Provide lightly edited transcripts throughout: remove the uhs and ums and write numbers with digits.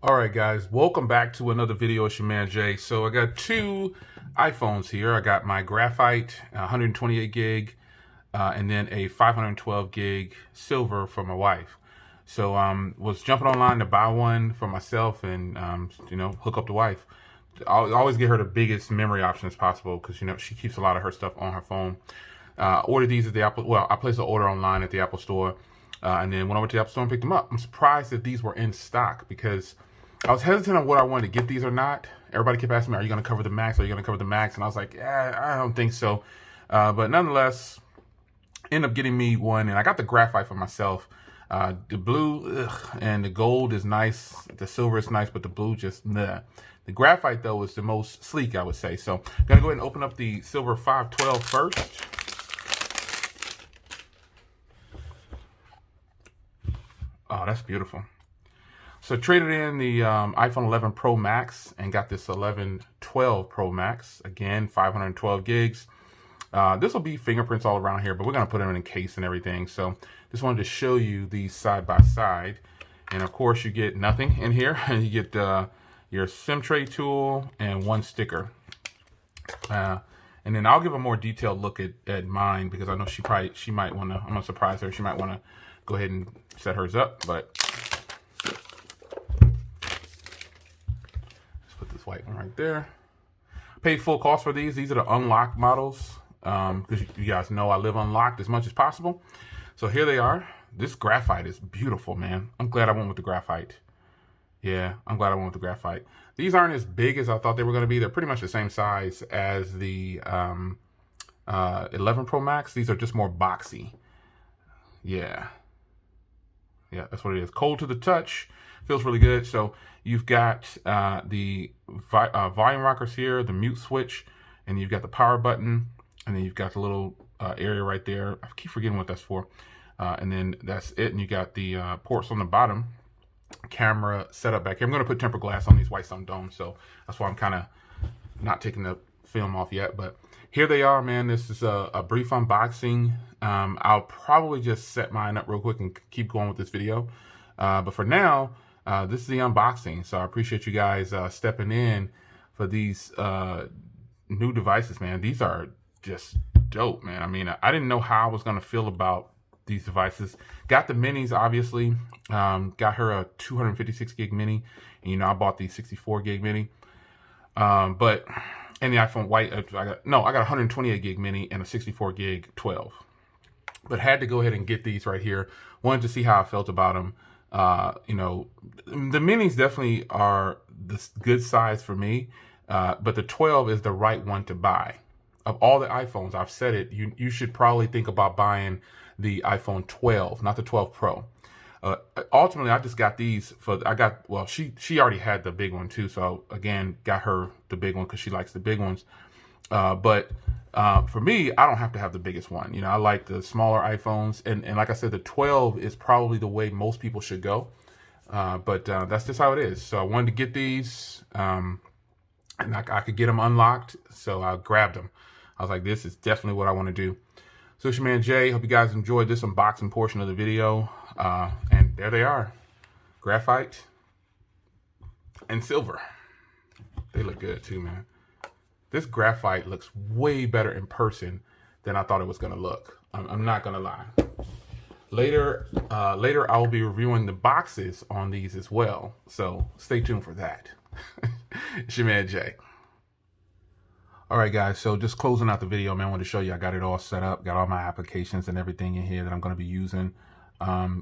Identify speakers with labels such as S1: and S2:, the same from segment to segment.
S1: All right, guys, welcome back to another video. It's your man Jay. So I got two iPhones here. I got my Graphite 128 gig and then a 512 gig silver for my wife. So was jumping online to buy one for myself and hook up the wife. I'll always get her the biggest memory option as possible because she keeps a lot of her stuff on her phone. Ordered these at the Apple. Well, I placed an order online at the Apple Store, and then went over to the Apple Store and picked them up. I'm surprised that these were in stock because I was hesitant on what I wanted to get these or not. Everybody kept asking me, "Are you going to cover the Max? Are you going to cover the Max?" And I was like, "Yeah, I don't think so." But nonetheless, ended up getting me one, and I got the Graphite for myself. The blue and the gold is nice. The silver is nice, but the blue just nah. The Graphite though is the most sleek, I would say. So I'm gonna go ahead and open up the silver 512 first. Oh, that's beautiful. So traded in the iPhone 11 Pro Max and got this 1112 Pro Max. Again, 512 gigs. This will be fingerprints all around here, but we're going to put them in a case and everything. So just wanted to show you these side by side. And of course, you get nothing in here. You get your SIM tray tool and one sticker. And then I'll give a more detailed look at mine because I know she might want to, I'm going to surprise her. She might want to go ahead and set hers up, but let's put this white one right there. Paid full cost for these. These are the unlocked models because you guys know I live unlocked as much as possible. So here they are. This Graphite is beautiful, man. I'm glad I went with the Graphite. Yeah, I'm glad I went with the Graphite. These aren't as big as I thought they were going to be. They're pretty much the same size as the 11 Pro Max. These are just more boxy. Yeah, that's what it is. Cold to the touch. Feels really good. So you've got the volume rockers here, the mute switch, and you've got the power button, and then you've got the little area right there. I keep forgetting what that's for. And then that's it. And you got the ports on the bottom. Camera setup back here. I'm going to put tempered glass on these white stone domes, so that's why I'm kind of not taking the film off yet. But here they are, man. This is a brief unboxing. I'll probably just set mine up real quick and keep going with this video. But for now, this is the unboxing. So I appreciate you guys stepping in for these new devices, man. These are just dope, man. I mean, I didn't know how I was going to feel about these devices. Got the minis, obviously. Got her a 256 gig mini, and I bought the 64 gig mini. But and the iPhone white, I got 128 gig mini and a 64 gig 12. But had to go ahead and get these right here. Wanted to see how I felt about them. The minis definitely are the good size for me, but the 12 is the right one to buy. Of all the iPhones, I've said it, you should probably think about buying the iPhone 12, not the 12 Pro. Ultimately, I just got these she already had the big one too, so again, got her the big one because she likes the big ones. But for me, I don't have to have the biggest one. I like the smaller iPhones, and like I said, the 12 is probably the way most people should go. But that's just how it is. So I wanted to get these, and I could get them unlocked, so I grabbed them. I was like, this is definitely what I want to do. So it's your man Jay. Hope you guys enjoyed this unboxing portion of the video. And there they are. Graphite and silver. They look good too, man. This Graphite looks way better in person than I thought it was going to look. I'm not going to lie. Later I will be reviewing the boxes on these as well. So stay tuned for that. It's your man Jay. All right, guys, so just closing out the video, man, I wanted to show you I got it all set up, got all my applications and everything in here that I'm going to be using.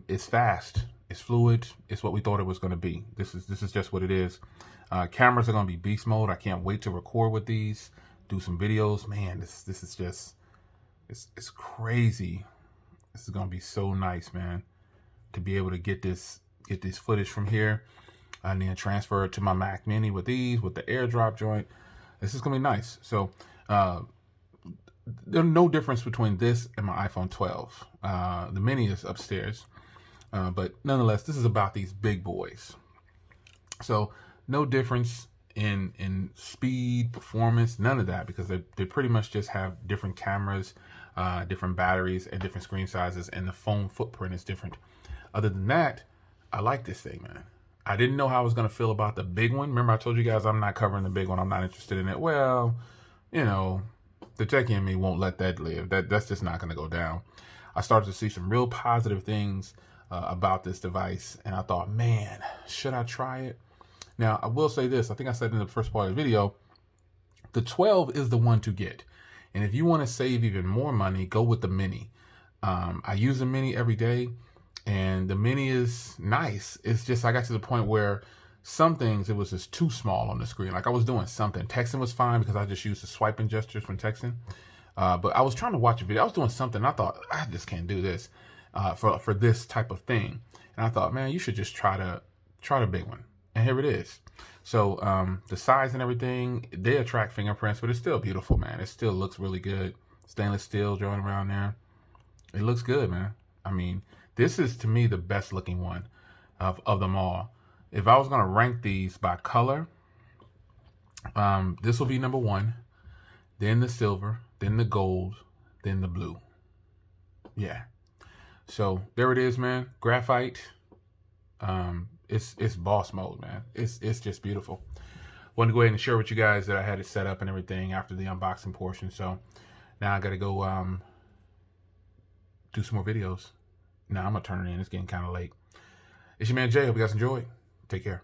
S1: It's fast, it's fluid, it's what we thought it was going to be. This is just what it is. Cameras are going to be beast mode. I can't wait to record with these, do some videos. Man, this is just, it's crazy. This is going to be so nice, man, to be able to get this footage from here and then transfer it to my Mac Mini with the AirDrop joint. This is going to be nice. So there's no difference between this and my iPhone 12. The mini is upstairs. But nonetheless, this is about these big boys. So no difference in speed, performance, none of that, because they pretty much just have different cameras, different batteries, and different screen sizes, and the phone footprint is different. Other than that, I like this thing, man. I didn't know how I was going to feel about the big one. Remember, I told you guys I'm not covering the big one. I'm not interested in it. Well, you know, the techie in me won't let that live. That's just not going to go down. I started to see some real positive things about this device, and I thought, man, should I try it? Now, I will say this. I think I said in the first part of the video, the 12 is the one to get. And if you want to save even more money, go with the mini. I use the mini every day, and the mini is nice. It's just I got to the point where some things, it was just too small on the screen. Like I was doing something. Texting was fine because I just used the swiping gestures when texting. But I was trying to watch a video. I was doing something. I thought, I just can't do this for this type of thing. And I thought, man, you should just try the big one. And here it is. So the size and everything, they attract fingerprints, but it's still beautiful, man. It still looks really good. Stainless steel drawing around there. It looks good, man. I mean, this is, to me, the best looking one of them all. If I was going to rank these by color, this will be number 1, then the silver, then the gold, then the blue. Yeah. So there it is, man. Graphite. It's boss mode, man. It's just beautiful. Wanted to go ahead and share with you guys that I had it set up and everything after the unboxing portion. So now I got to go do some more videos. Now I'm going to turn it in. It's getting kind of late. It's your man Jay. Hope you guys enjoyed. Take care.